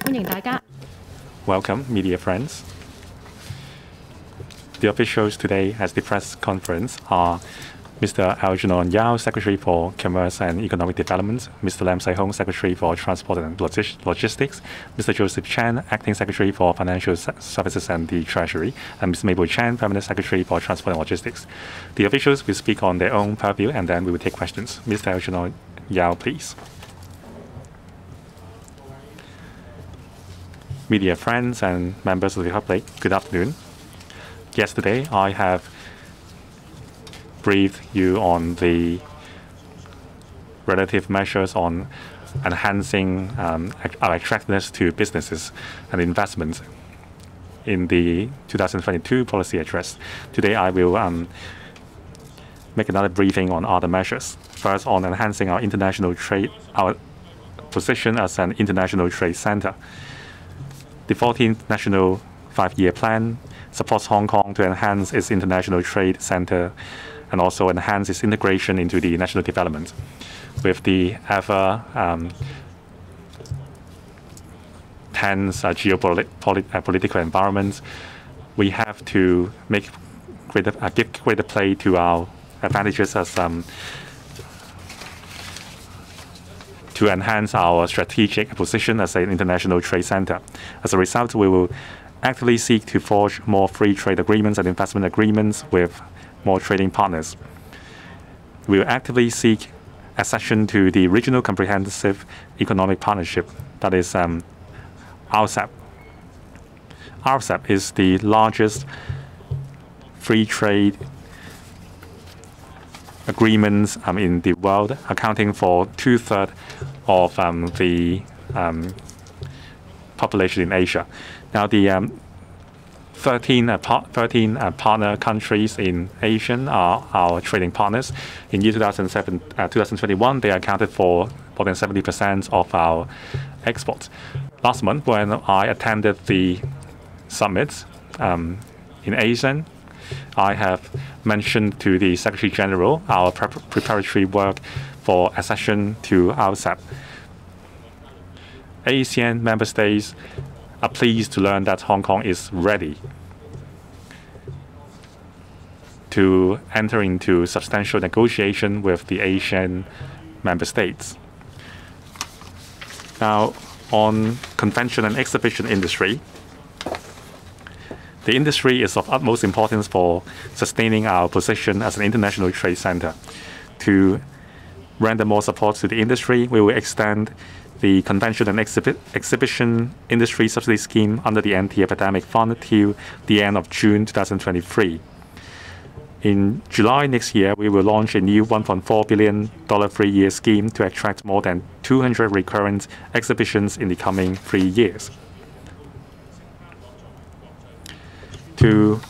歡迎大家。Welcome, media friends. The officials today at the press conference are Mr. Algernon Yao, Secretary for Commerce and Economic Development, Mr. Lam Sai-hung, Secretary for Transport and Logistics, Mr. Joseph Chan, Acting Secretary for Financial Services and the Treasury, and Ms. Mabel Chan, Permanent Secretary for Transport and Logistics. The officials will speak on their own purview, and then we will take questions. Mr. Algernon Yao, please. Media friends and members of the public, good afternoon. Yesterday, I have briefed you on the relative measures on enhancing our attractiveness to businesses and investments in the 2022 policy address. Today, I will make another briefing on other measures. First, on enhancing our international trade, our position as an international trade center. The 14th National Five-Year Plan supports Hong Kong to enhance its international trade center and also enhance its integration into the national development. With the ever tense geopolitical environment, we have to give greater play to our advantages as to enhance our strategic position as an international trade center. As a result, we will actively seek to forge more free trade agreements and investment agreements with more trading partners. We will actively seek accession to the Regional Comprehensive Economic Partnership, that is RCEP. RCEP is the largest free trade agreements in the world, accounting for 2/3 of the population in Asia. Now, the 13 partner countries in Asia are our trading partners. In year 2021, they accounted for more than 70% of our exports. Last month, when I attended the summit in Asia, I have mentioned to the Secretary General our preparatory work for accession to RCEP. ASEAN member states are pleased to learn that Hong Kong is ready to enter into substantial negotiation with the Asian member states. Now, on convention and exhibition industry, the industry is of utmost importance for sustaining our position as an international trade center. To render more support to the industry, we will extend the convention and exhibition industry subsidy scheme under the anti-epidemic fund till the end of June 2023. In July next year, we will launch a new $1.4 billion 3-year scheme to attract more than 200 recurrent exhibitions in the coming 3 years. To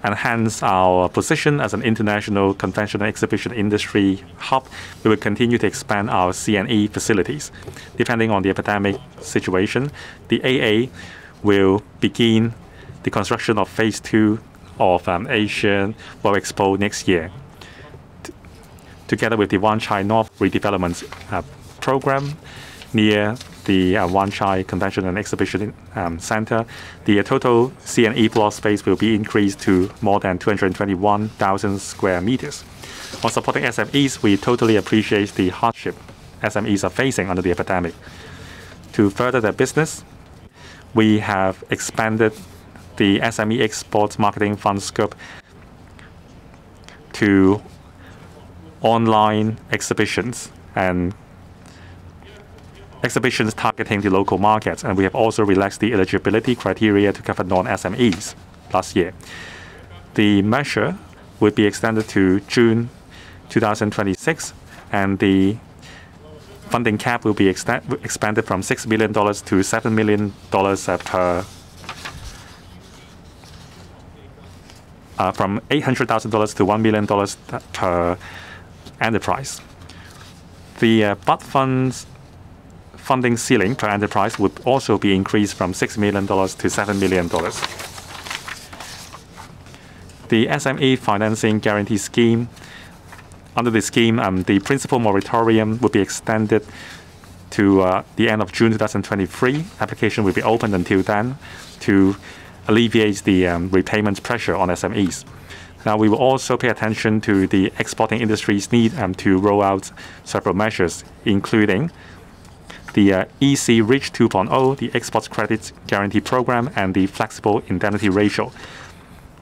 enhance our position as an international convention and exhibition industry hub, we will continue to expand our C&E facilities. Depending on the epidemic situation, the AA will begin the construction of Phase 2 of Asian World Expo next year. Together with the Wan Chai North redevelopment program near the Wan Chai Convention and Exhibition Center, the total C&E floor space will be increased to more than 221,000 square meters. On supporting SMEs, we totally appreciate the hardship SMEs are facing under the epidemic. To further their business, we have expanded the SME Export Marketing Fund scope to online exhibitions and exhibitions targeting the local markets, and we have also relaxed the eligibility criteria to cover non-SMEs last year. The measure would be extended to June 2026, and the funding cap will be expanded from $6 million to $7 million from $800,000 to $1 million per enterprise. The BUD funds funding ceiling per enterprise would also be increased from $6 million to $7 million. The SME financing guarantee scheme, under the scheme, the principal moratorium would be extended to the end of June 2023. Application will be open until then to alleviate the repayment pressure on SMEs. Now, we will also pay attention to the exporting industry's need to roll out several measures, including the EC REACH 2.0, the Export Credit Guarantee Program, and the Flexible Indemnity Ratio.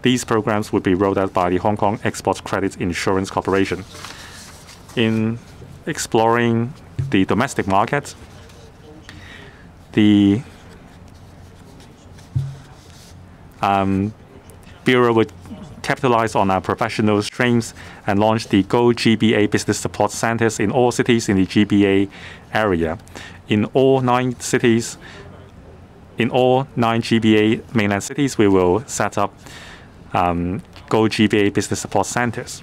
These programs would be rolled out by the Hong Kong Export Credit Insurance Corporation. In exploring the domestic market, the Bureau would capitalize on our professional strengths and launch the Go GBA Business Support Centers in all cities in the GBA area. In all 9 GBA mainland cities, we will set up Go GBA Business Support Centers.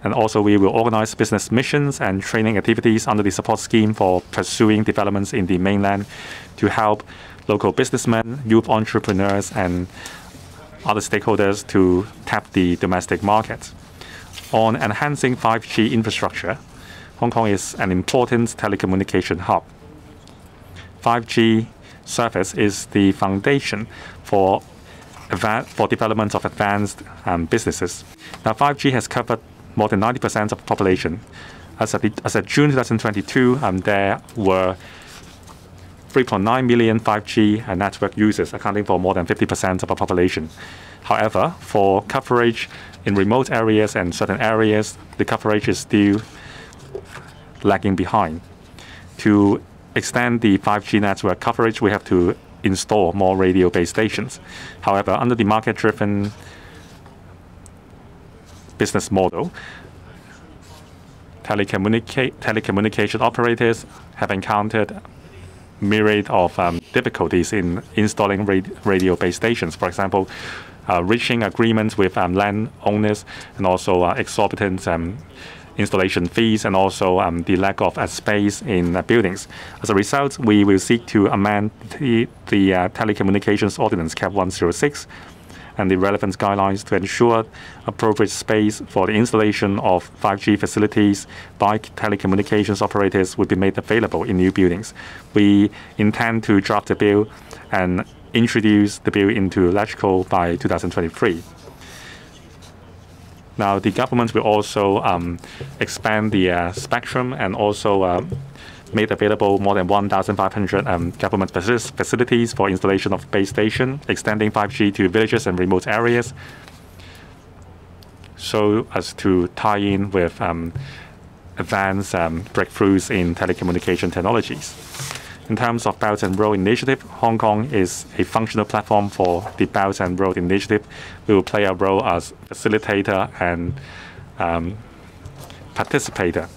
And also, we will organize business missions and training activities under the support scheme for pursuing developments in the mainland to help local businessmen, youth entrepreneurs, and other stakeholders to tap the domestic market. On enhancing 5G infrastructure, Hong Kong is an important telecommunication hub. 5G service is the foundation for development of advanced businesses. Now, 5G has covered more than 90% of the population. As of June 2022, there were 3.9 million 5G network users, accounting for more than 50% of the population. However, for coverage in remote areas and certain areas, the coverage is still lagging behind. To extend the 5G network coverage, we have to install more radio base stations. However, under the market-driven business model, telecommunication operators have encountered myriad of difficulties in installing radio base stations. For example, reaching agreements with land owners, and also exorbitant installation fees, and also the lack of space in buildings. As a result, we will seek to amend the Telecommunications Ordinance Cap 106 and the relevant guidelines to ensure appropriate space for the installation of 5G facilities by telecommunications operators would be made available in new buildings. We intend to draft the bill and introduce the bill into LegCo by 2023. Now, the government will also expand the spectrum and also made available more than 1,500 government facilities for installation of base station, extending 5G to villages and remote areas, so as to tie in with advanced breakthroughs in telecommunication technologies. In terms of Belt and Road Initiative, Hong Kong is a functional platform for the Belt and Road Initiative. We will play a role as facilitator and participator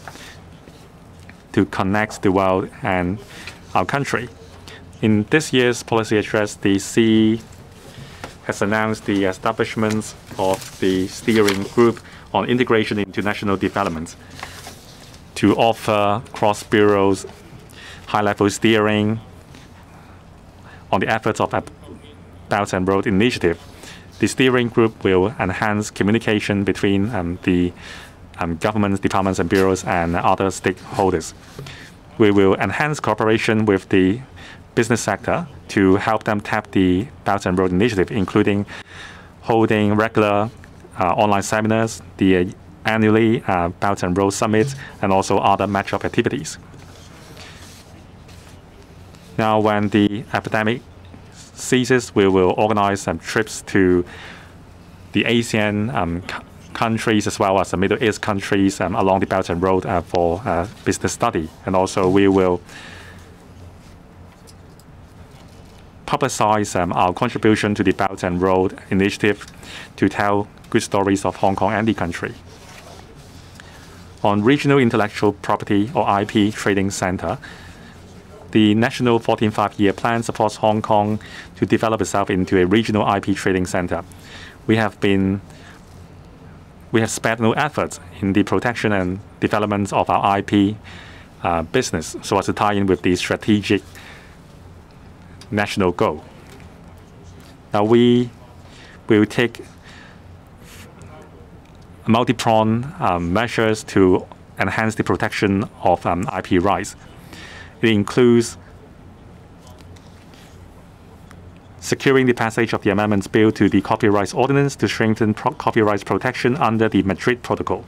to connect the world and our country. In this year's policy address, the CE has announced the establishment of the steering group on integration into national development to offer cross-bureaus high-level steering on the efforts of Belt and Road Initiative. The steering group will enhance communication between the government departments and bureaus and other stakeholders. We will enhance cooperation with the business sector to help them tap the Belt and Road Initiative, including holding regular online seminars, the annually Belt and Road Summit, and also other match-up activities. Now, when the epidemic ceases, we will organize trips to the Asian countries as well as the Middle East countries along the Belt and Road for business study. And also, we will publicize our contribution to the Belt and Road Initiative to tell good stories of Hong Kong and the country. On regional intellectual property or IP trading center, the National 14th Five-Year Plan supports Hong Kong to develop itself into a regional IP trading center. We have spared no effort in the protection and development of our IP business so as to tie in with the strategic national goal. Now, we will take multi-pronged measures to enhance the protection of IP rights. It includes securing the passage of the amendments bill to the Copyright Ordinance to strengthen copyright protection under the Madrid Protocol.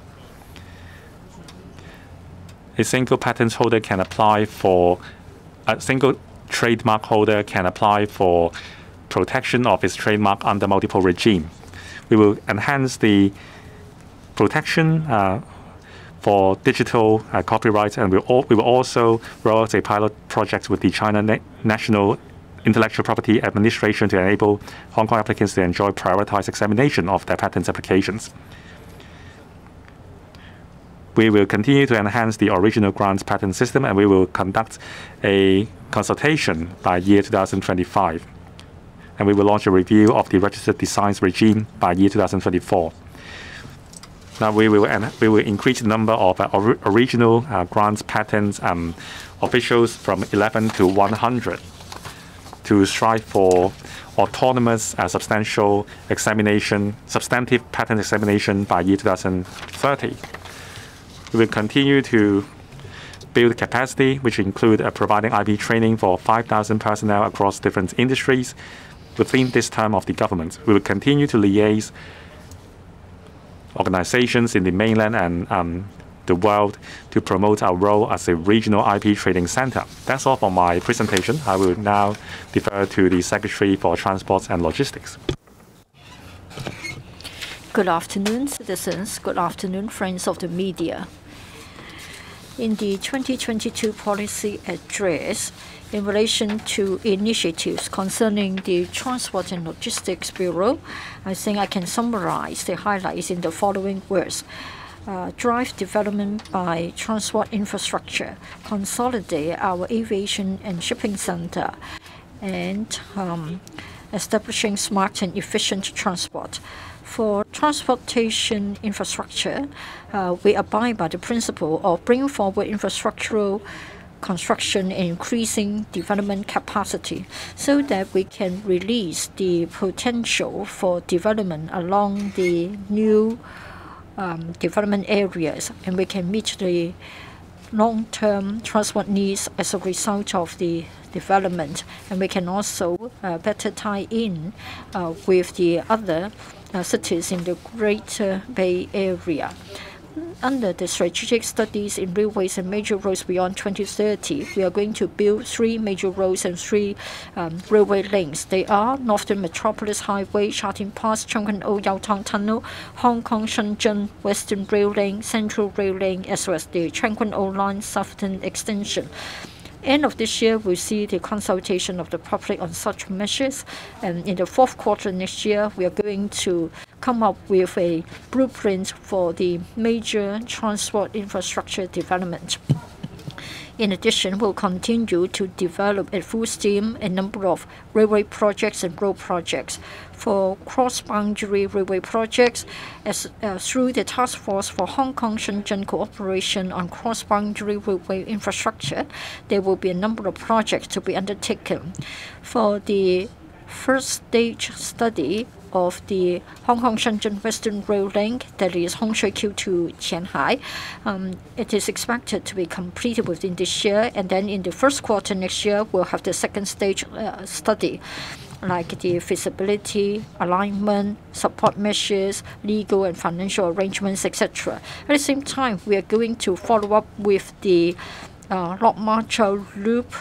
A single patent holder can apply for a single trademark holder can apply for protection of its trademark under multiple regime. We will enhance the protection for digital copyright, and we will also roll out a pilot project with the China National Intellectual Property Administration to enable Hong Kong applicants to enjoy prioritized examination of their patent applications. We will continue to enhance the original grants patent system, and we will conduct a consultation by year 2025. And we will launch a review of the registered designs regime by year 2024. Now we will increase the number of original grants patents officials from 11 to 100 to strive for autonomous substantive patent examination by year 2030. We will continue to build capacity, which include providing IP training for 5,000 personnel across different industries within this term of the government. We will continue to liaise organizations in the mainland and the world to promote our role as a regional IP trading center. That's all for my presentation. I will now defer to the Secretary for Transport and Logistics. Good afternoon, citizens. Good afternoon, friends of the media. In the 2022 policy address, in relation to initiatives concerning the Transport and Logistics Bureau, I think I can summarize the highlights in the following words. Drive development by transport infrastructure, consolidate our aviation and shipping center, and establishing smart and efficient transport. For transportation infrastructure, we abide by the principle of bringing forward infrastructural construction and increasing development capacity so that we can release the potential for development along the new development areas, and we can meet the long-term transport needs as a result of the development, and we can also better tie in with the other cities in the Greater Bay Area. Under the strategic studies in railways and major roads beyond 2030, we are going to build 3 major roads and 3 railway links. They are Northern Metropolis Highway, Shatin Pass, Chung Kwan O Yau Tong Tunnel, Hong Kong Shenzhen Western Rail Link, Central Rail Link, as well as the Chung Kwan O Line Southern Extension. End of this year, we'll see the consultation of the public on such measures. And in the 4th quarter next year, we are going to come up with a blueprint for the major transport infrastructure development. In addition, we'll continue to develop at full steam a number of railway projects and road projects. For cross-boundary railway projects, through the Task Force for Hong Kong-Shenzhen Cooperation on Cross-Boundary Railway Infrastructure, there will be a number of projects to be undertaken. For the first stage study of the Hong Kong-Shenzhen Western Rail Link, that is Hong Shui Q to Qianhai. It is expected to be completed within this year, and then in the 1st quarter next year, we'll have the 2nd stage study, like the feasibility, alignment, support measures, legal and financial arrangements, etc. At the same time, we are going to follow up with the Lok Ma Chau Loop,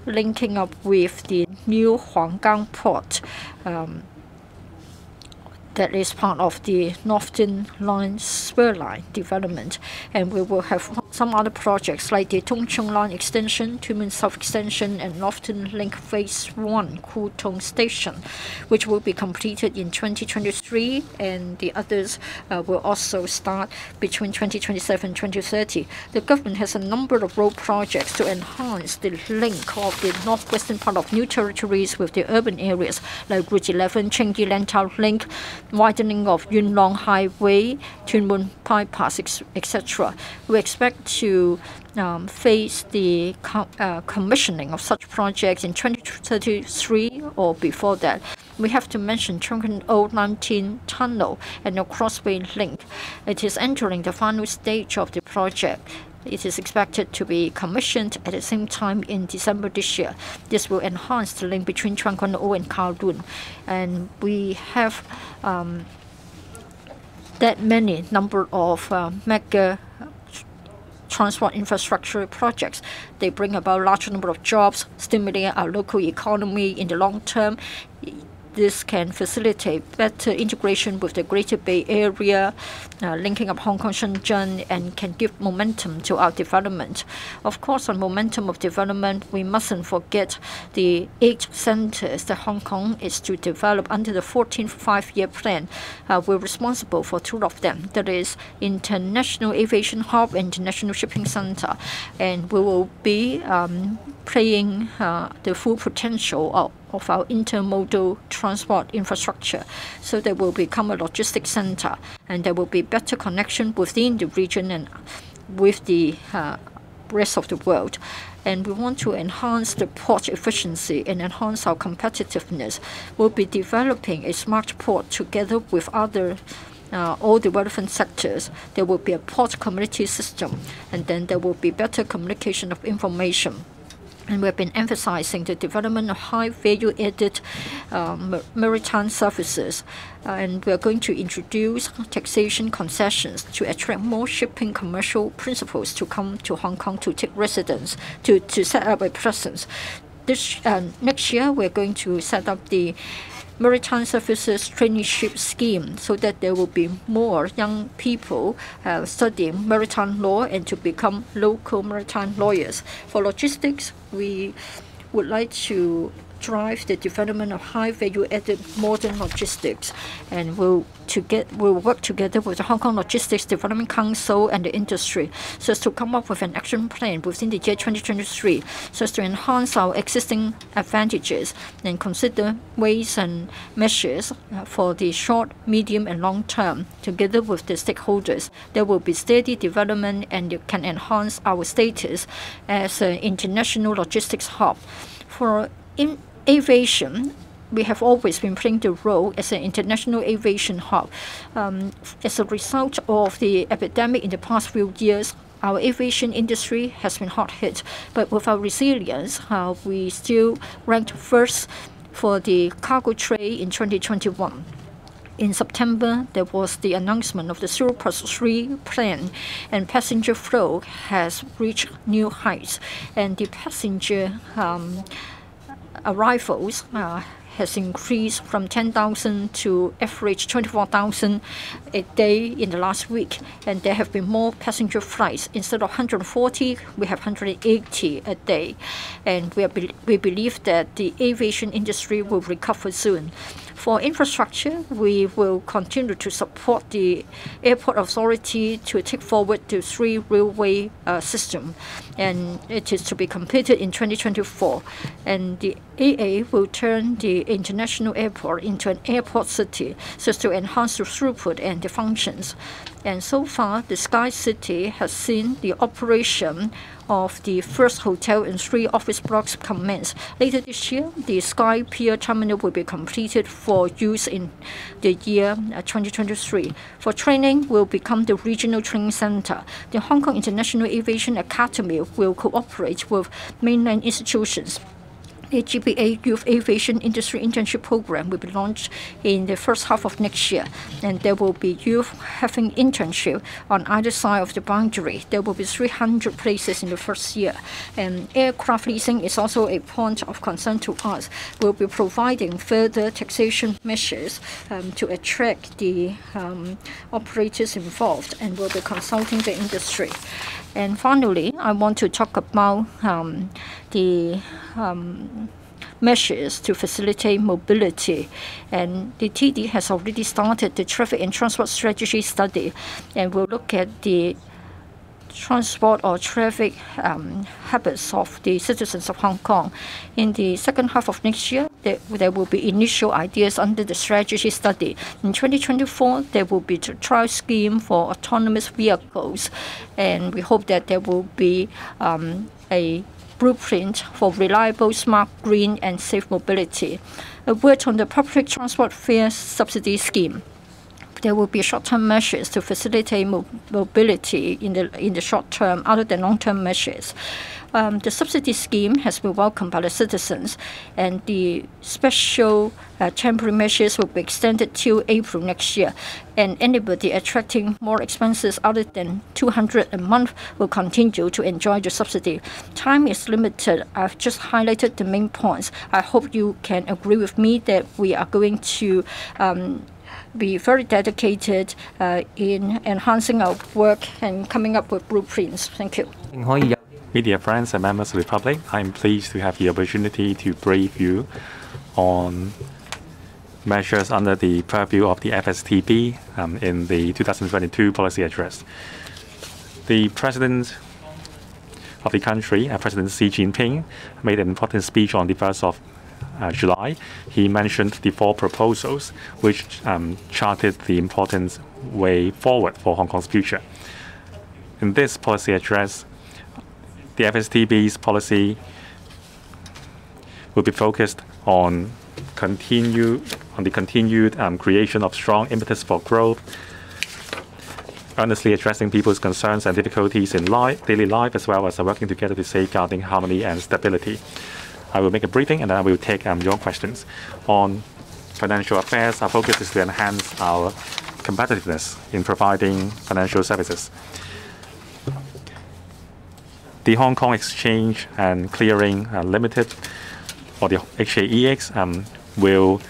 linking up with the new Huanggang Port. That is part of the Northern Line Spur Line development. And we will have some other projects like the Tung Chung Line Extension, Tumen South Extension, and Northern Link Phase 1 Kwu Tung Station, which will be completed in 2023, and the others will also start between 2027 and 2030. The government has a number of road projects to enhance the link of the northwestern part of New Territories with the urban areas, like Route 11, Chengdi Lantau Link, widening of Yuen Long Highway, Tuen Mun Bypass, etc. We expect to face the commissioning of such projects in 2033 or before that. We have to mention Chung Kwan O 19 Tunnel and the Crossway Link. It is entering the final stage of the project. It is expected to be commissioned at the same time in December this year. This will enhance the link between Chuan Kwun O and Kowloon. And we have that many number of mega transport infrastructure projects. They bring about a large number of jobs, stimulating our local economy in the long term. This can facilitate better integration with the Greater Bay Area, linking up Hong Kong, Shenzhen, and can give momentum to our development. Of course, on momentum of development, we mustn't forget the 8 centers that Hong Kong is to develop under the 14th Five-Year Plan. We're responsible for 2 of them. That is International Aviation Hub and International Shipping Center. And we will be playing the full potential of our intermodal transport infrastructure, so that will become a logistics center, and there will be better connection within the region and with the rest of the world. And we want to enhance the port efficiency and enhance our competitiveness. We'll be developing a smart port together with other all the relevant sectors. There will be a port community system, and then there will be better communication of information. And we have been emphasizing the development of high value-added maritime services. And we are going to introduce taxation concessions to attract more shipping commercial principals to come to Hong Kong to take residence, to set up a presence. Next year, we're going to set up the Maritime Services Traineeship Scheme, so that there will be more young people studying maritime law and to become local maritime lawyers. For logistics, we would like to drive the development of high value-added modern logistics, and we'll work together with the Hong Kong Logistics Development Council and the industry so as to come up with an action plan within the year 2023 so as to enhance our existing advantages and consider ways and measures for the short, medium, and long term together with the stakeholders. There will be steady development, and it can enhance our status as an international logistics hub. For aviation, we have always been playing the role as an international aviation hub. As a result of the epidemic in the past few years, our aviation industry has been hard hit. But with our resilience, we still ranked first for the cargo trade in 2021. In September, there was the announcement of the 0+3 plan, and passenger flow has reached new heights, and the passenger arrivals has increased from 10,000 to average 24,000 a day in the last week, and there have been more passenger flights. Instead of 140, we have 180 a day, and we believe that the aviation industry will recover soon. For infrastructure, we will continue to support the airport authority to take forward the 3 railway system, and it is to be completed in 2024. And the AA will turn the international airport into an airport city so as to enhance the throughput and the functions. And so far, the Sky City has seen the operation of the first hotel and 3 office blocks commence. Later this year, the Sky Pier Terminal will be completed for use in the year 2023. For training, will become the regional training center. The Hong Kong International Aviation Academy will cooperate with mainland institutions. The GBA Youth Aviation Industry Internship Program will be launched in the first half of next year, and there will be youth having internship on either side of the boundary. There will be 300 places in the first year, and aircraft leasing is also a point of concern to us. We'll be providing further taxation measures to attract the operators involved, and we'll be consulting the industry. And finally, I want to talk about the measures to facilitate mobility. And the TD has already started the traffic and transport strategy study, and we'll look at the transport or traffic habits of the citizens of Hong Kong. In the second half of next year, there will be initial ideas under the strategy study. In 2024, there will be a trial scheme for autonomous vehicles, and we hope that there will be a blueprint for reliable, smart, green, and safe mobility. A word on the public transport fare subsidy scheme. there will be short-term measures to facilitate mobility in the short term, other than long-term measures. The subsidy scheme has been welcomed by the citizens, and the special temporary measures will be extended till April next year. And anybody attracting more expenses other than $200 a month will continue to enjoy the subsidy. Time is limited. I've just highlighted the main points. I hope you can agree with me that we are going to be very dedicated in enhancing our work and coming up with blueprints. Thank you. Media friends and members of the public, I'm pleased to have the opportunity to brief you on measures under the purview of the FSTB in the 2022 policy address. The President of the country, President Xi Jinping, made an important speech on the 1st of July. He mentioned the 4 proposals which charted the important way forward for Hong Kong's future. In this policy address, the FSTB's policy will be focused on the continued creation of strong impetus for growth, earnestly addressing people's concerns and difficulties in daily life, as well as working together to safeguarding harmony and stability. I will make a briefing and then I will take your questions. On financial affairs, our focus is to enhance our competitiveness in providing financial services. The Hong Kong Exchange and Clearing Limited, or the HKEX, will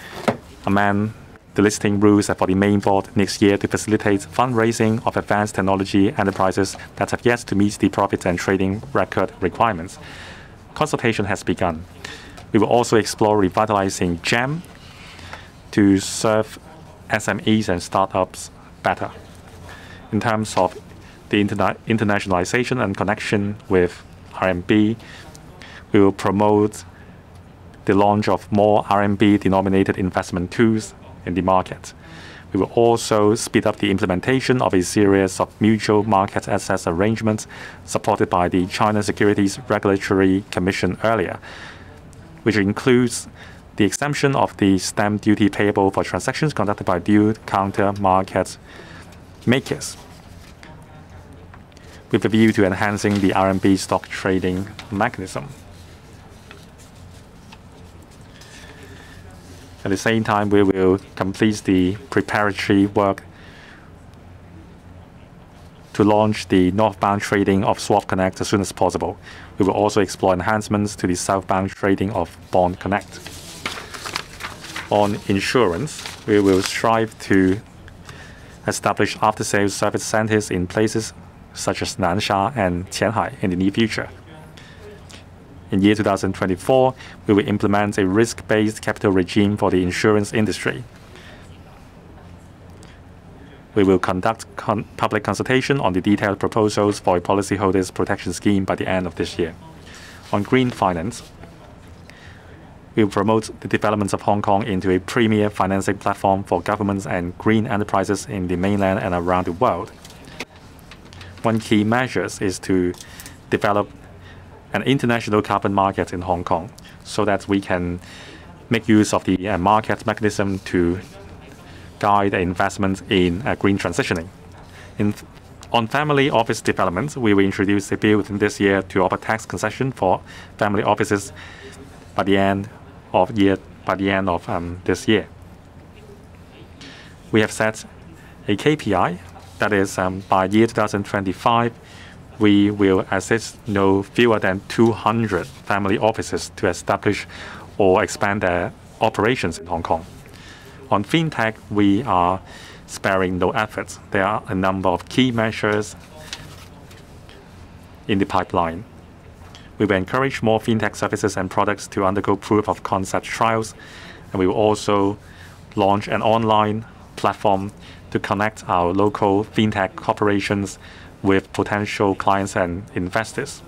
amend the listing rules for the main board next year to facilitate fundraising of advanced technology enterprises that have yet to meet the profit and trading record requirements. Consultation has begun. We will also explore revitalizing GEM to serve SMEs and startups better. In terms of the internationalization and connection with RMB, we will promote the launch of more RMB-denominated investment tools in the market. We will also speed up the implementation of a series of mutual market access arrangements supported by the China Securities Regulatory Commission earlier, which includes the exemption of the stamp duty payable for transactions conducted by dual counter market makers, with a view to enhancing the RMB stock trading mechanism. At the same time, we will complete the preparatory work to launch the northbound trading of Swap Connect as soon as possible. We will also explore enhancements to the southbound trading of Bond Connect. On insurance, we will strive to establish after-sales service centers in places such as Nansha and Qianhai in the near future. In year 2024, we will implement a risk-based capital regime for the insurance industry. We will conduct public consultation on the detailed proposals for a policyholders' protection scheme by the end of this year. On green finance, we will promote the development of Hong Kong into a premier financing platform for governments and green enterprises in the mainland and around the world. One key measure is to develop an international carbon market in Hong Kong so that we can make use of the market mechanism to guide investment in green transitioning. On family office development, we will introduce a bill within this year to offer tax concession for family offices by the end of this year. We have set a KPI that is by year 2025, we will assist no fewer than 200 family offices to establish or expand their operations in Hong Kong. On fintech, we are sparing no efforts. There are a number of key measures in the pipeline. We will encourage more fintech services and products to undergo proof of concept trials, and we will also launch an online platform to connect our local fintech corporations with potential clients and investors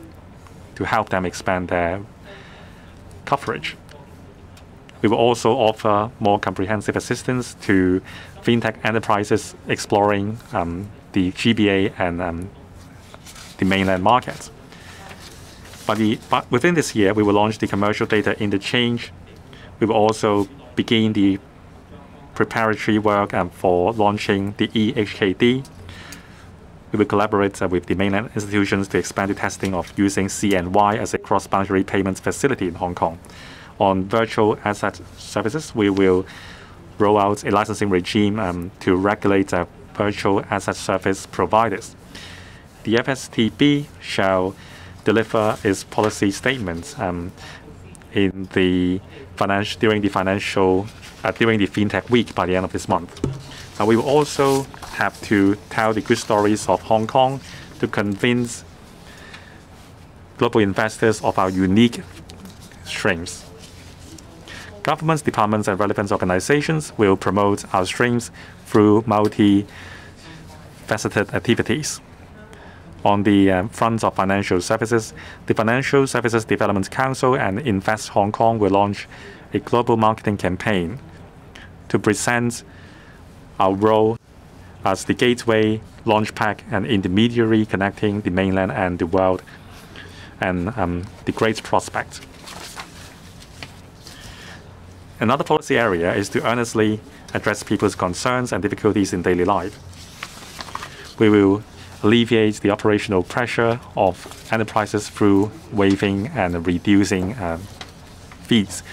to help them expand their coverage. We will also offer more comprehensive assistance to fintech enterprises exploring the GBA and the mainland markets. But within this year, we will launch the commercial data interchange. We will also begin the preparatory work for launching the eHKD. We will collaborate with the mainland institutions to expand the testing of using CNY as a cross-boundary payments facility in Hong Kong. On virtual asset services, we will roll out a licensing regime to regulate virtual asset service providers. The FSTB shall deliver its policy statements during the FinTech Week by the end of this month. We will also have to tell the good stories of Hong Kong to convince global investors of our unique strengths. Governments, departments, and relevant organizations will promote our strengths through multi-faceted activities. On the front of financial services, the Financial Services Development Council and Invest Hong Kong will launch a global marketing campaign to present our role as the gateway, launchpad, and intermediary connecting the mainland and the world, and the great prospect. Another policy area is to earnestly address people's concerns and difficulties in daily life. We will alleviate the operational pressure of enterprises through waiving and reducing fees.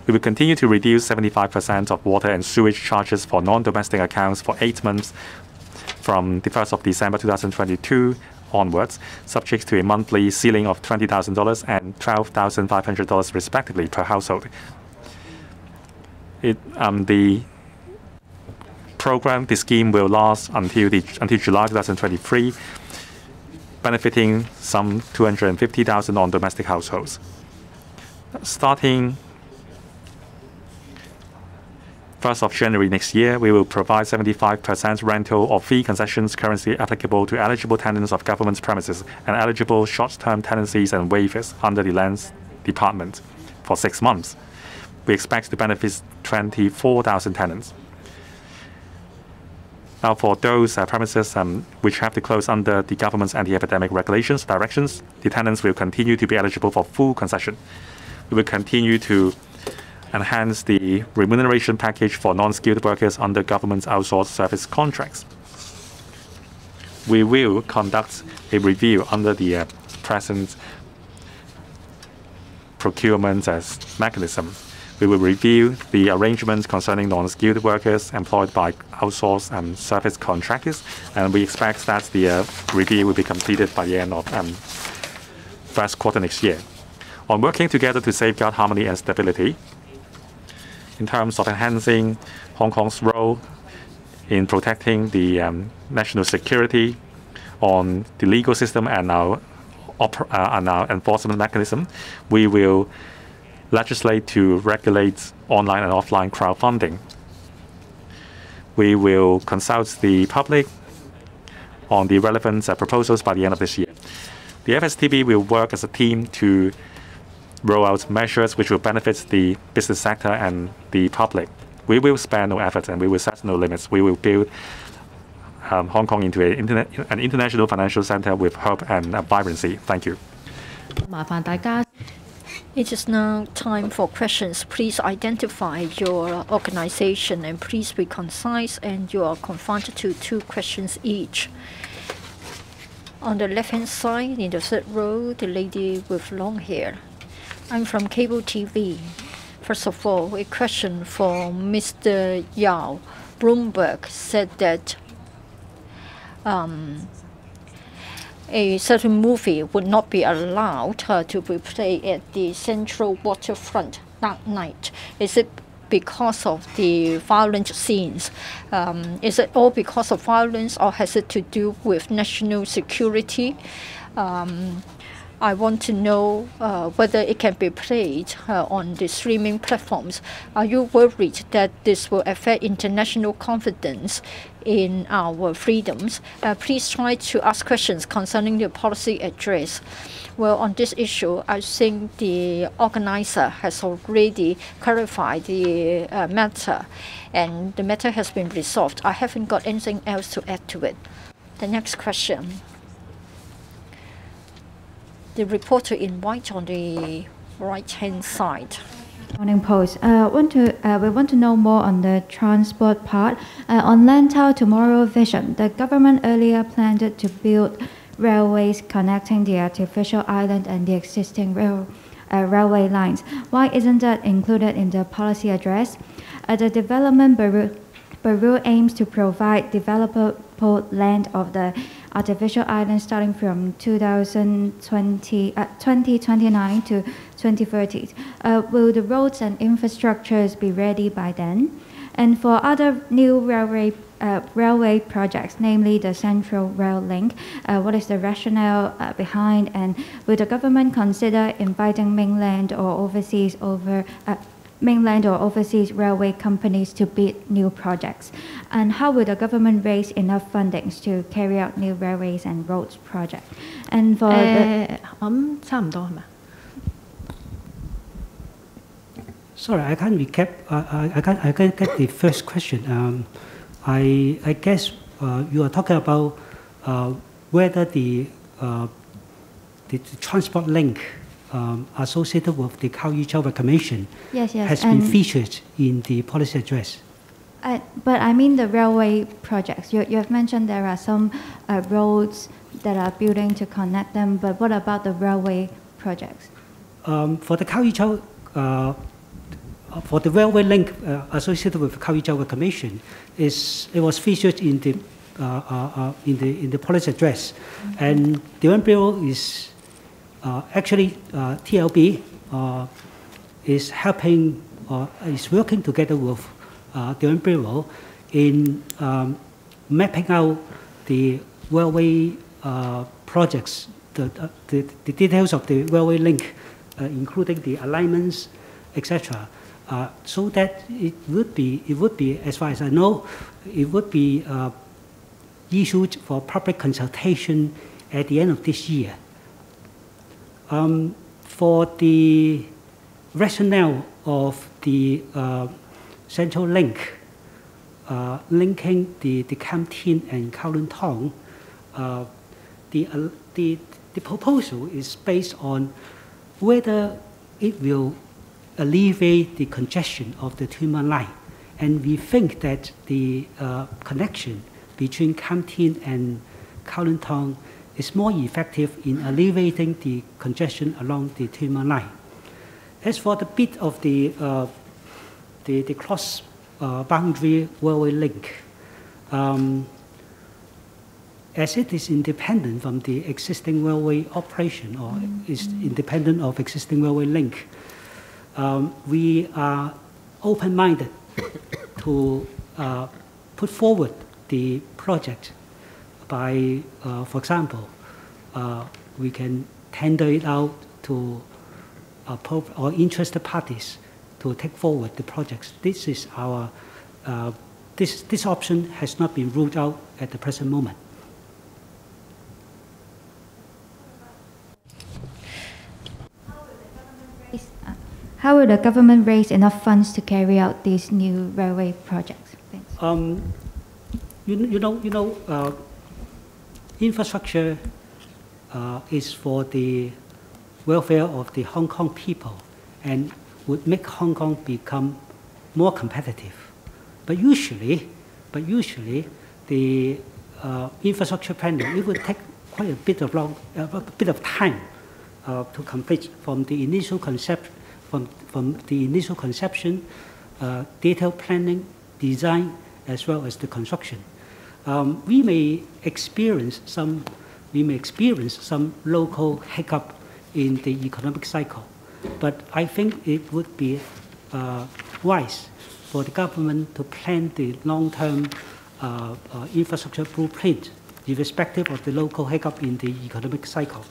We will continue to reduce 75% of water and sewage charges for non-domestic accounts for 8 months from the 1st of December 2022 onwards, subject to a monthly ceiling of $20,000 and $12,500 respectively per household. The scheme will last until July 2023, benefiting some 250,000 non-domestic households. Starting 1st of January next year, we will provide 75% rental or fee concessions currently applicable to eligible tenants of government premises and eligible short-term tenancies and waivers under the Lands Department for 6 months. We expect to benefit 24,000 tenants. Now, for those premises which have to close under the government's anti-epidemic directions, the tenants will continue to be eligible for full concession. We will continue to enhance the remuneration package for non-skilled workers under government's outsourced service contracts. We will conduct a review under the present procurement mechanism. We will review the arrangements concerning non-skilled workers employed by outsourced service contractors, and we expect that the review will be completed by the end of first quarter next year. On working together to safeguard harmony and stability, in terms of enhancing Hong Kong's role in protecting the national security on the legal system and our enforcement mechanism, we will legislate to regulate online and offline crowdfunding. We will consult the public on the relevant proposals by the end of this year. The FSTB will work as a team to roll out measures which will benefit the business sector and the public. We will spare no effort and we will set no limits. We will build Hong Kong into an international financial center with hope and vibrancy. Thank you. It is now time for questions. Please identify your organization and please be concise, and you are confined to 2 questions each. On the left-hand side, in the 3rd row, the lady with long hair. I'm from cable TV. First of all, a question for Mr. Yao. Bloomberg said that a certain movie would not be allowed to be played at the Central Waterfront that night. Is it because of the violent scenes? Is it all because of violence, or has it to do with national security? I want to know whether it can be played on the streaming platforms. Are you worried that this will affect international confidence in our freedoms? Please try to ask questions concerning the policy address. Well, on this issue, I think the organizer has already clarified the matter, and the matter has been resolved. I haven't got anything else to add to it. The next question. The reporter in white on the right-hand side. Morning Post. We want to know more on the transport part. On Lantau Tomorrow Vision, the government earlier planned to build railways connecting the artificial island and the existing railway lines. Why isn't that included in the policy address? The Development Bureau aims to provide developable land of the artificial island starting from 2029 to 2030. Will the roads and infrastructures be ready by then? And for other new railway projects, namely the Central Rail Link, what is the rationale behind, and will the government consider inviting mainland or overseas railway companies to bid new projects? And how will the government raise enough fundings to carry out new railways and roads projects? And for 差唔多係咪？ Sorry, I can't recap. I can't get the first question. I guess you are talking about whether the transport link associated with the Cao Yichao recommendation has been featured in the policy address. But I mean the railway projects. You have mentioned there are some roads that are building to connect them, but what about the railway projects? For the Cao Yichao, for the railway link associated with the Cao Yichao recommendation, it was featured in the policy address, and the Bureau is actually TLB is helping is working together with the Bureau in mapping out the railway projects, the details of the railway link, including the alignments, etc. So that it would be, as far as I know, it would be issued for public consultation at the end of this year. For the rationale of the Central Link linking the Kam Tin and Kowloon Tong, the proposal is based on whether it will alleviate the congestion of the Tuen Mun line. And we think that the connection between Kam Tin and Kowloon Tong is more effective in alleviating the congestion along the Tuen Mun line. As for the bit of the cross boundary railway link, as it is independent from the existing railway operation or is independent of existing railway link, we are open-minded to put forward the project by, for example, we can tender it out to or interested parties to take forward the projects. This is our this option has not been ruled out at the present moment. How will the government raise enough funds to carry out these new railway projects? Thanks. Infrastructure is for the welfare of the Hong Kong people and would make Hong Kong become more competitive. But usually the infrastructure planning, it would take quite a bit of time to complete from the initial concept, from the initial conception, detailed planning, design, as well as the construction. We may experience some local hiccup in the economic cycle, but I think it would be wise for the government to plan the long-term infrastructure blueprint, irrespective of the local hiccup in the economic cycle.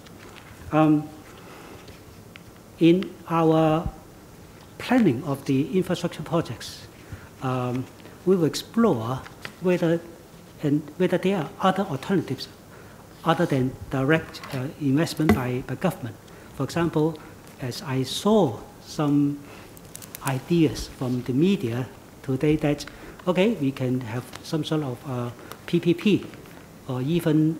In our planning of the infrastructure projects, we will explore whether there are other alternatives other than direct investment by government. For example, as I saw some ideas from the media today that, okay, we can have some sort of PPP or even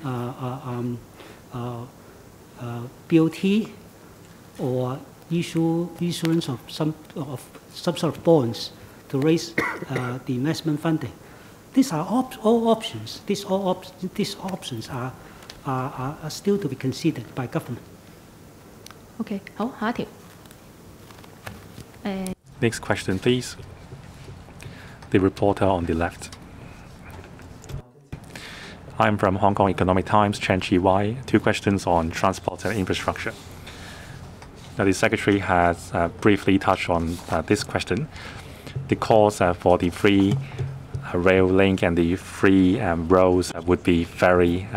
BOT or issuance of some sort of bonds to raise the investment funding. These are all options. These options are still to be considered by government. OK， 好，下一條。Next question, please. The reporter on the left. I'm from Hong Kong Economic Times, Chen Chi Wai. 2 questions on transport and infrastructure. Now, the Secretary has briefly touched on this question. The cost for the free rail link and the free roads would be very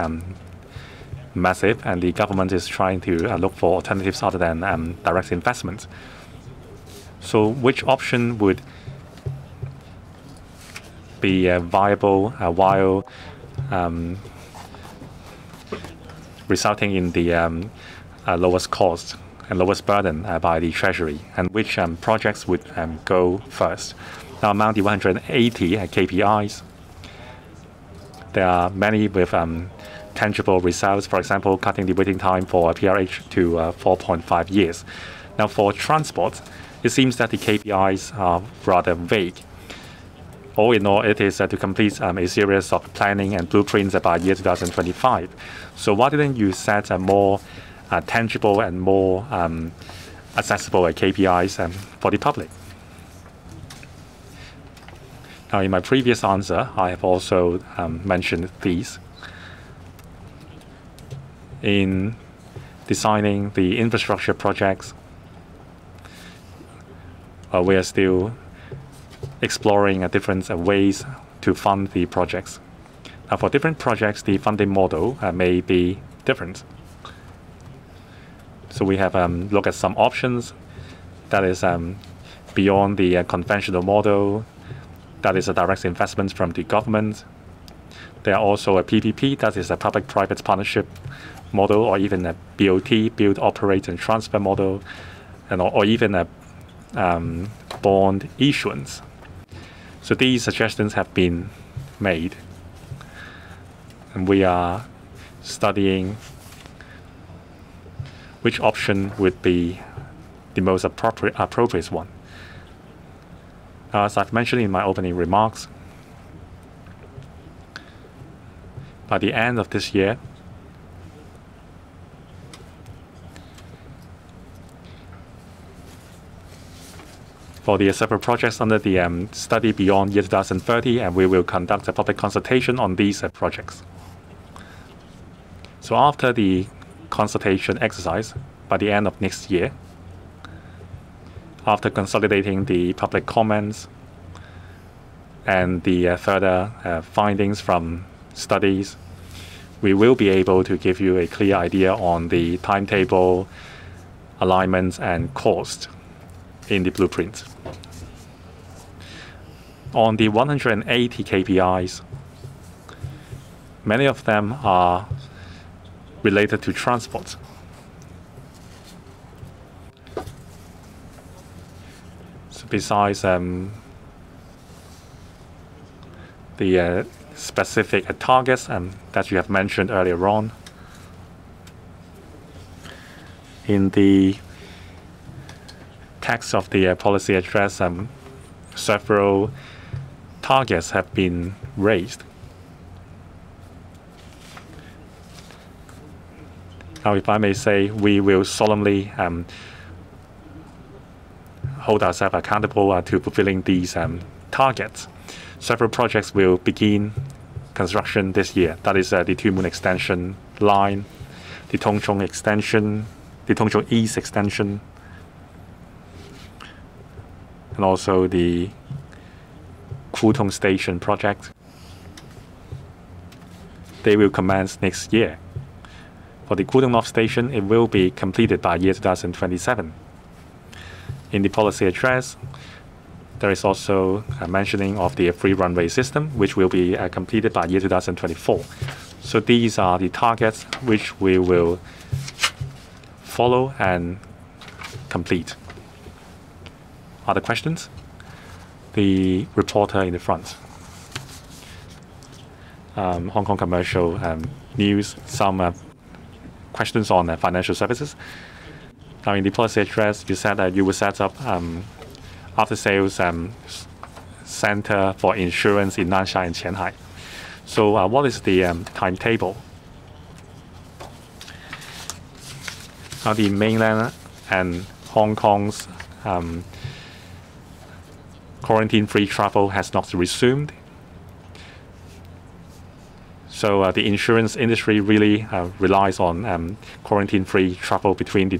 massive, and the government is trying to look for alternatives other than direct investment. So which option would be viable while resulting in the lowest cost and lowest burden by the Treasury, and which projects would go first? Now, among the 180 KPIs, there are many with tangible results. For example, cutting the waiting time for PRH to 4.5 years. Now, for transport, it seems that the KPIs are rather vague. All in all, it is to complete a series of planning and blueprints by year 2025. So why didn't you set more tangible and more accessible KPIs for the public? Now, in my previous answer, I have also mentioned these. In designing the infrastructure projects, we are still exploring different ways to fund the projects. Now, for different projects, the funding model may be different. So we have looked at some options that is beyond the conventional model, that is a direct investment from the government. There are also a PPP, that is a public-private partnership model, or even a BOT, build, operate, and transfer model, and or even a bond issuance. So these suggestions have been made, and we are studying which option would be the most appropriate one. As I've mentioned in my opening remarks, by the end of this year, for the several projects under the study beyond year 2030, and we will conduct a public consultation on these projects. So after the consultation exercise, by the end of next year, after consolidating the public comments and the further findings from studies, we will be able to give you a clear idea on the timetable, alignments, and cost in the blueprint. On the 180 KPIs, many of them are related to transport. So besides the specific targets that you have mentioned earlier on, in the text of the policy address, several targets have been raised. Now, if I may say, we will solemnly hold ourselves accountable to fulfilling these targets. Several projects will begin construction this year. That is the Two Moon Extension line, the Tung Chung extension, the Tung Chung East extension, and also the Kwu Tung Station project. They will commence next year. For the Kwu Tung North Station, it will be completed by year 2027. In the policy address, there is also a mentioning of the free runway system, which will be completed by year 2024. So these are the targets which we will follow and complete. Other questions? The reporter in the front. Hong Kong Commercial News, some questions on financial services. Now, in the policy address, you said that you will set up after-sales center for insurance in Nansha and Qianhai. So, what is the timetable? Now, the mainland and Hong Kong's quarantine-free travel has not resumed. So the insurance industry really relies on quarantine-free travel between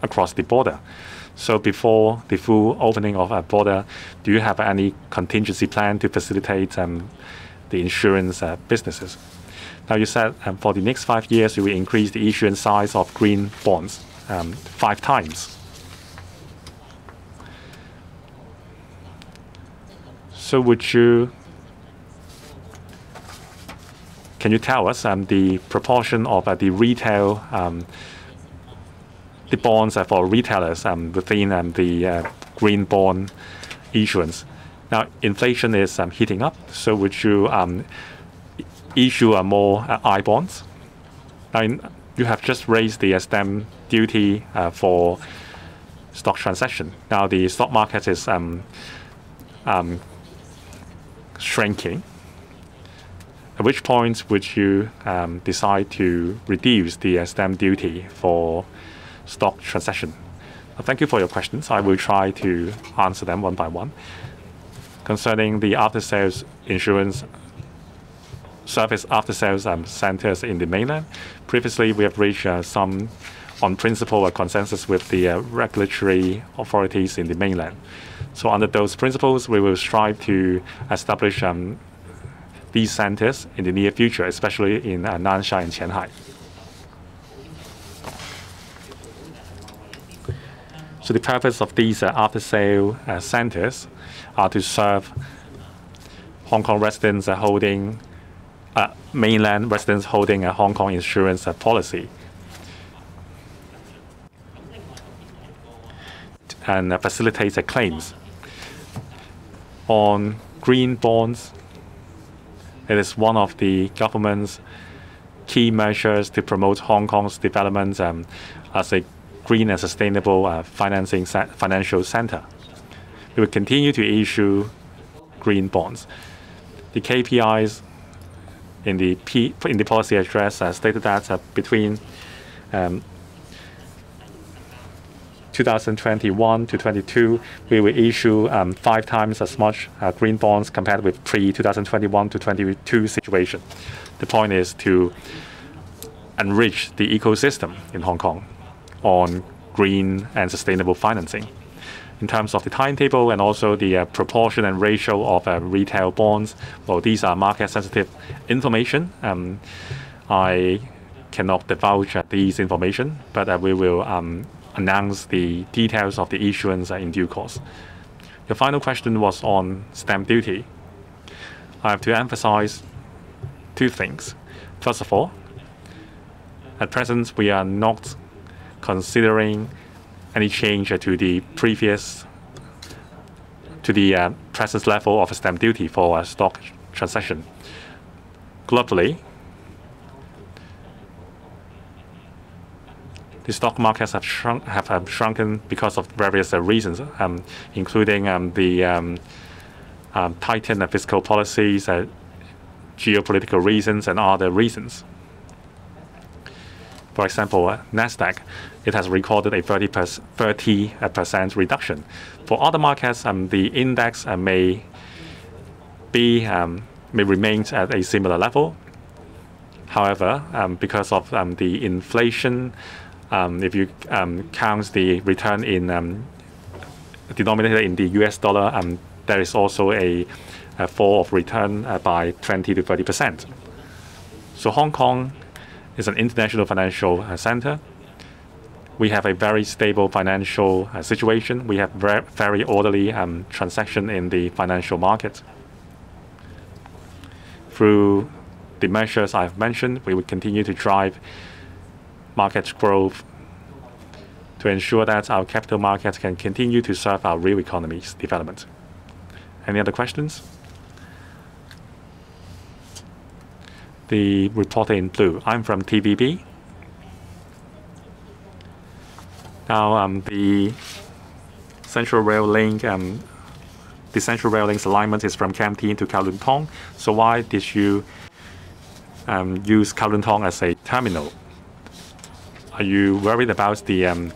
across the border. So before the full opening of a border, do you have any contingency plan to facilitate the insurance businesses? Now, you said for the next 5 years, you will increase the issuance size of green bonds 5 times. So can you tell us the proportion of the retail, the bonds for retailers within the green bond issuance? Now, inflation is heating up, so would you issue more I bonds? Now, you have just raised the stamp duty for stock transaction. Now, the stock market is shrinking. At which point would you decide to reduce the stamp duty for stock transaction? Thank you for your questions. I will try to answer them one by one. Concerning the after-sales insurance service after-sales centers in the mainland, previously we have reached some on principle consensus with the regulatory authorities in the mainland. So under those principles, we will strive to establish these centers in the near future, especially in Nansha and Qianhai. So the purpose of these after-sale centers are to serve Hong Kong residents holding mainland residents holding a Hong Kong insurance policy and facilitate claims on green bonds. It is one of the government's key measures to promote Hong Kong's development as a green and sustainable financial center. We will continue to issue green bonds. The KPIs in the policy address stated that between 2021 to 22, we will issue 5 times as much green bonds compared with pre-2021 to 22 situation. The point is to enrich the ecosystem in Hong Kong on green and sustainable financing. In terms of the timetable and also the proportion and ratio of retail bonds, well, these are market-sensitive information. I cannot divulge these information, but we will announce the details of the issuance in due course. Your final question was on stamp duty. I have to emphasize 2 things. First of all, at present, we are not considering any change to the present level of stamp duty for stock transaction. Globally, the stock markets have shrunken because of various reasons, including the tightened fiscal policies, geopolitical reasons, and other reasons. For example, Nasdaq, it has recorded a 30% reduction. For other markets, the index may remain at a similar level. However, because of the inflation, if you count the return in denominated in the US dollar, there is also a fall of return by 20 to 30%. So Hong Kong is an international financial center. We have a very stable financial situation. We have very orderly transaction in the financial market. Through the measures I've mentioned, we will continue to drive market growth to ensure that our capital markets can continue to serve our real economy's development. Any other questions? The reporter in blue. I'm from TVB. Now, the Central Rail Link, the Central Rail Link's alignment is from Kam Tin to Kowloon Tong. So why did you use Kowloon Tong as a terminal? Are you worried about the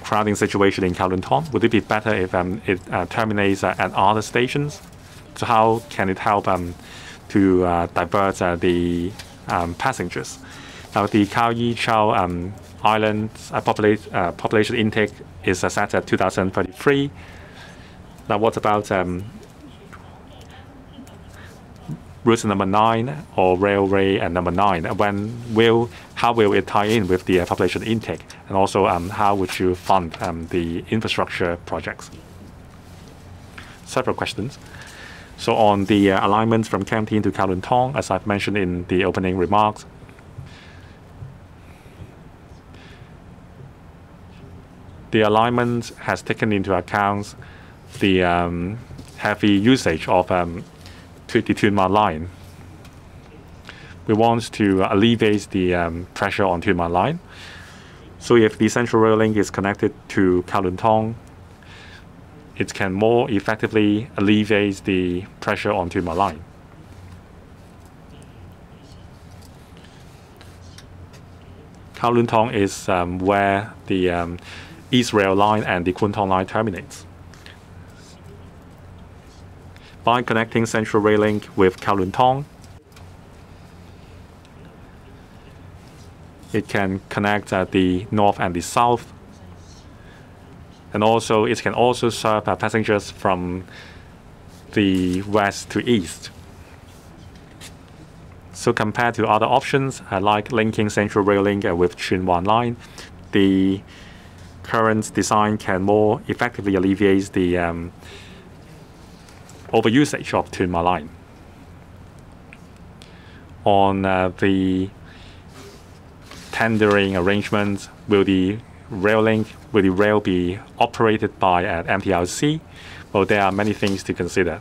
crowding situation in Kowloon Tong? Would it be better if it terminates at other stations? So how can it help to divert the passengers? Now, the Khao Yi Chau Island population intake is set at 2033. Now, what about route number 9 or railway and number 9? How will it tie in with the population intake? And also, how would you fund the infrastructure projects? Several questions. So on the alignment from Kam Tin to Kowloon Tong, as I've mentioned in the opening remarks, the alignment has taken into account the heavy usage of the Tuen Ma line. We want to alleviate the pressure on Tuen Ma line. So if the Central Rail Link is connected to Kowloon Tong, it can more effectively alleviate the pressure on Tuen Ma line. Kowloon Tong is where the East Rail Line and the Kwun Tong Line terminates. By connecting Central Rail Link with Kowloon Tong, it can connect the north and the south, and also it can also serve passengers from the west to east. So compared to other options like linking Central Rail Link with Tsuen Wan Line, the current design can more effectively alleviate the overusage of Tuen Ma line. On the tendering arrangements, will the rail be operated by MTRC? Well, there are many things to consider.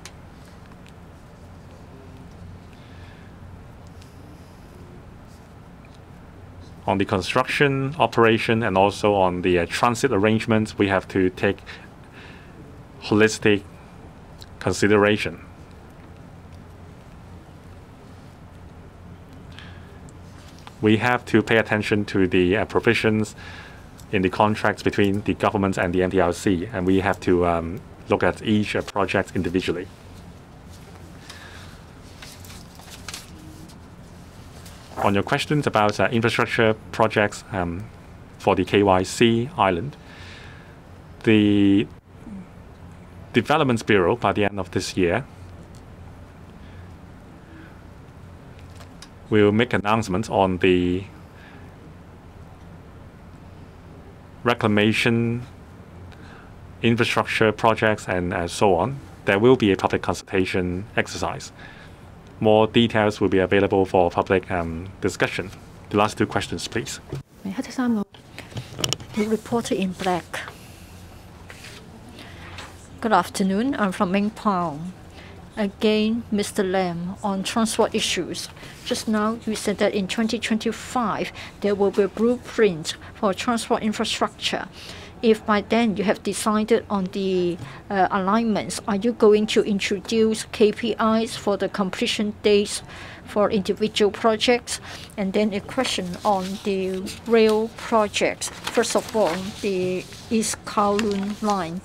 On the construction, operation, and also on the transit arrangements, we have to take holistic consideration. We have to pay attention to the provisions in the contracts between the government and the MTRC, and we have to look at each project individually. On your questions about infrastructure projects for the KYC Island, the Development Bureau, by the end of this year, will make announcements on the reclamation, infrastructure projects, and so on. There will be a public consultation exercise. More details will be available for public discussion. The last two questions, please. The reporter in black. Good afternoon. I'm from Ming Pao. Again, Mr. Lam, on transport issues. Just now, you said that in 2025, there will be a blueprint for transport infrastructure. If by then you have decided on the alignments, are you going to introduce KPIs for the completion dates for individual projects? And then a question on the rail projects. First of all, the East Kowloon line.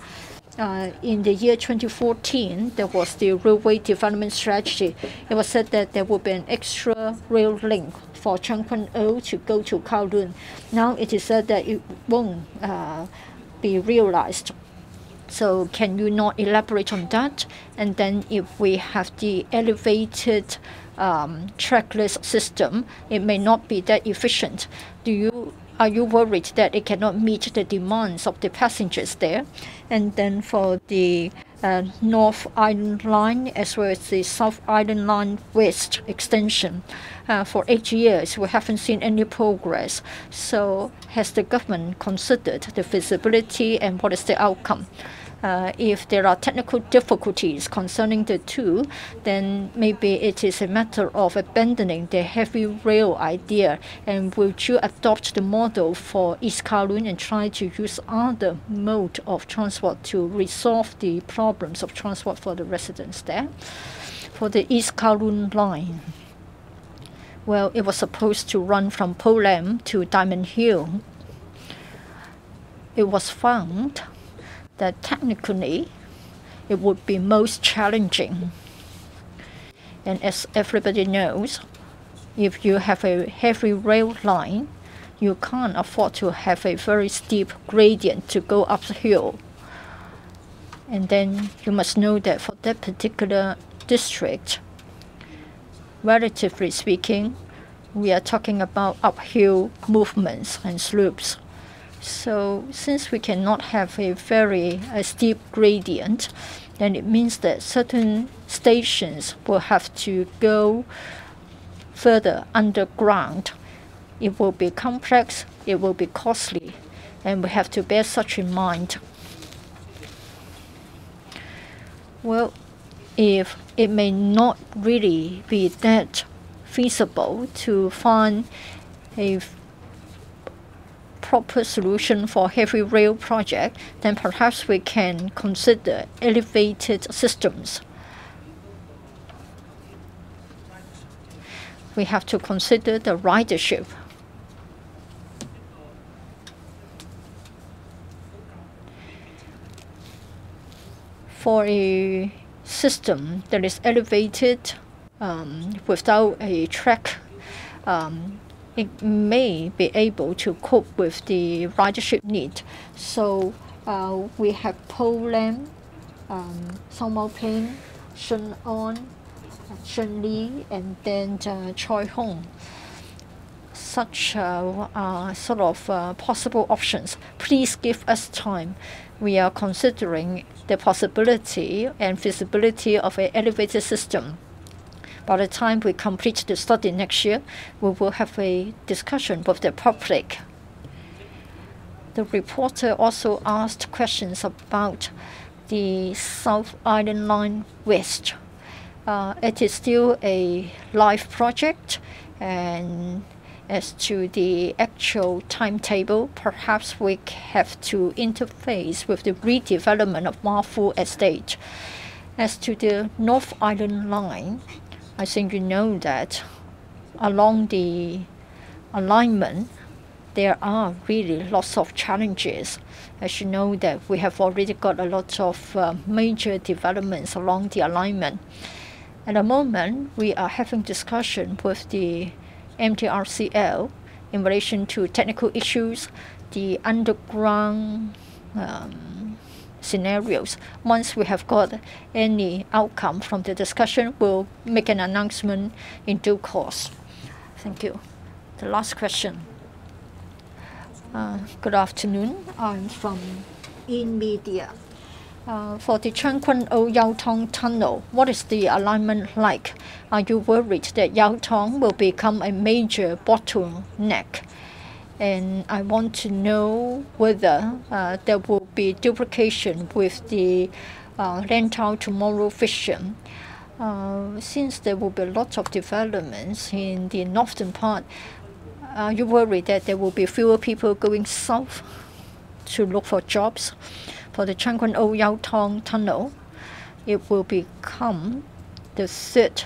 In the year 2014, there was the railway development strategy. It was said that there would be an extra rail link for Chang Kwan O to go to Kowloon. Now it is said that it won't be realized. So can you not elaborate on that? And then if we have the elevated trackless system, it may not be that efficient. Are you worried that it cannot meet the demands of the passengers there? And then for the North Island Line as well as the South Island Line West extension, for 8 years we haven't seen any progress. So has the government considered the feasibility and what is the outcome? If there are technical difficulties concerning the two, then maybe it is a matter of abandoning the heavy rail idea. And would you adopt the model for East Kowloon and try to use other mode of transport to resolve the problems of transport for the residents there? For the East Kowloon line, well, it was supposed to run from Po Lam to Diamond Hill. It was found that technically it would be most challenging. And as everybody knows, if you have a heavy rail line, you can't afford to have a very steep gradient to go uphill. And then you must know that for that particular district, relatively speaking, we are talking about uphill movements and slopes. So since we cannot have a very steep gradient, then it means that certain stations will have to go further underground. It will be complex, it will be costly, and we have to bear such in mind. Well, if it may not really be that feasible to find a proper solution for heavy rail project, then perhaps we can consider elevated systems. We have to consider the ridership. For a system that is elevated without a track, it may be able to cope with the ridership need. So we have Po Lam, Sao Mau Ping, Shun On, Shun Li, and then Choi Hong. Such sort of possible options. Please give us time. We are considering the possibility and feasibility of an elevated system. By the time we complete the study next year, we will have a discussion with the public. The reporter also asked questions about the South Island Line West. It is still a live project, and as to the actual timetable, perhaps we have to interface with the redevelopment of Ma Fu Estate. As to the North Island Line, I think you know that along the alignment, there are really lots of challenges. As you know that we have already got a lot of major developments along the alignment. At the moment, we are having discussion with the MTRCL in relation to technical issues, the underground scenarios. Once we have got any outcome from the discussion, we'll make an announcement in due course. Thank you. The last question. Good afternoon. I'm from In Media. For the Chang Kwun O Yau Tong Tunnel, what is the alignment like? Are you worried that Yau Tong will become a major bottleneck? And I want to know whether there will be duplication with the Lantau Tomorrow vision. Since there will be lots of developments in the northern part, are you worried that there will be fewer people going south to look for jobs? For the Chang Kwun O Yau Tong Tunnel, it will become the third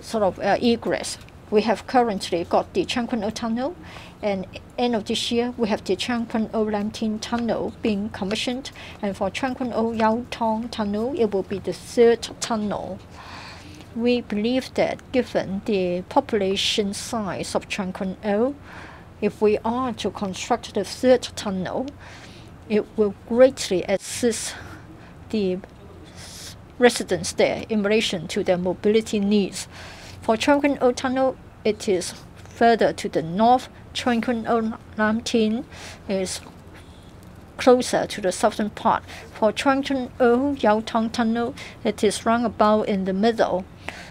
sort of egress. We have currently got the Chang Kwun O Tunnel, and end of this year we have the Chang Kwun O Lam Tin Tunnel being commissioned, and for Chang Kwun O Yau Tong Tunnel, it will be the third tunnel. We believe that given the population size of Chang Kwun O, if we are to construct the third tunnel, it will greatly assist the residents there in relation to their mobility needs. For Chang Kwun O Tunnel, it is further to the north. Chang Kwun O Lam Tin is closer to the southern part. For Chang Kwun O Yau Tong Tunnel, it is roundabout in the middle.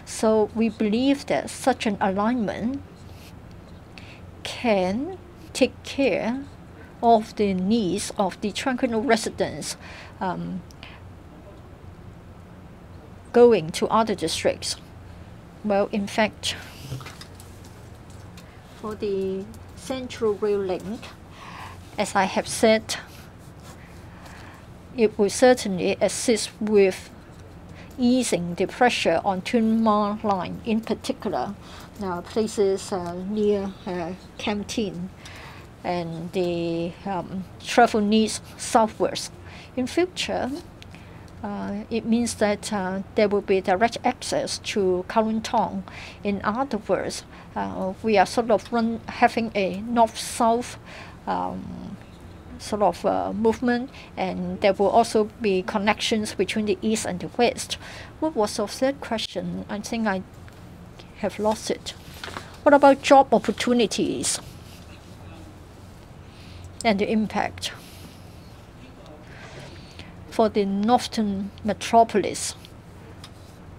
So we believe that such an alignment can take care of the needs of the Tranquil residents going to other districts. Well, in fact, for the Central Rail Link, as I have said, it will certainly assist with easing the pressure on Tuen Ma line, in particular places near Cam Tin, and the travel needs southwards. In future, it means that there will be direct access to Kowloon Tong. In other words, we are sort of having a north-south movement, and there will also be connections between the east and the west. What was your third question? I think I have lost it. What about job opportunities and the impact? For the northern metropolis,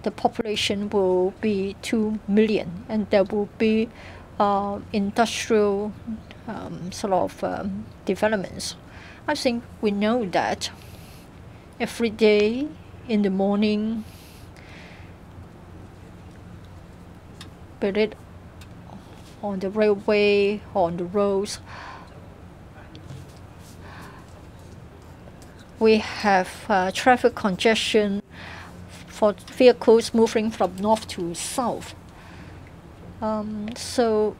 the population will be 2 million, and there will be industrial developments. I think we know that every day in the morning, be it on the railway, on the roads, we have traffic congestion for vehicles moving from north to south. So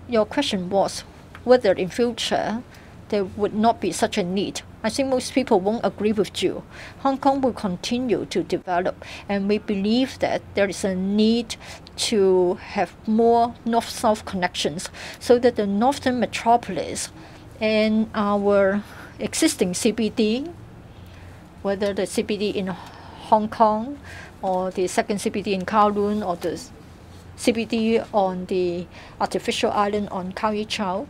your question was whether in future there would not be such a need. I think most people won't agree with you. Hong Kong will continue to develop, and we believe that there is a need to have more north-south connections so that the northern metropolis and our existing CBD, whether the CBD in Hong Kong or the second CBD in Kowloon or the CBD on the artificial island on Khao Yi Chau,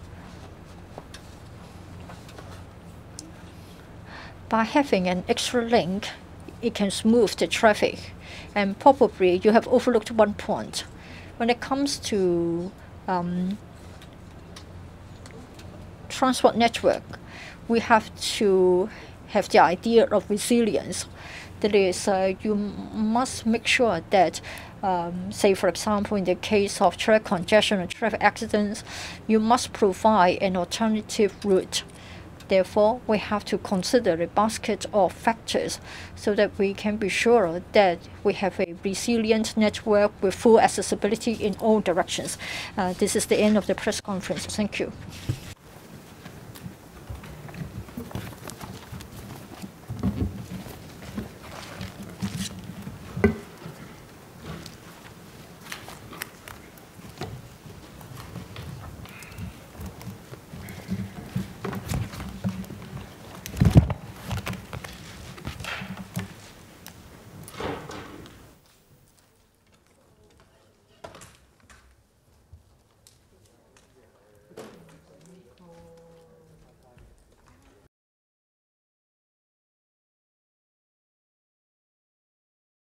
by having an extra link, it can smooth the traffic. And probably you have overlooked one point. When it comes to transport network, we have to have the idea of resilience. That is, you must make sure that, say for example, in the case of traffic congestion or traffic accidents, you must provide an alternative route. Therefore, we have to consider a basket of factors so that we can be sure that we have a resilient network with full accessibility in all directions. This is the end of the press conference. Thank you.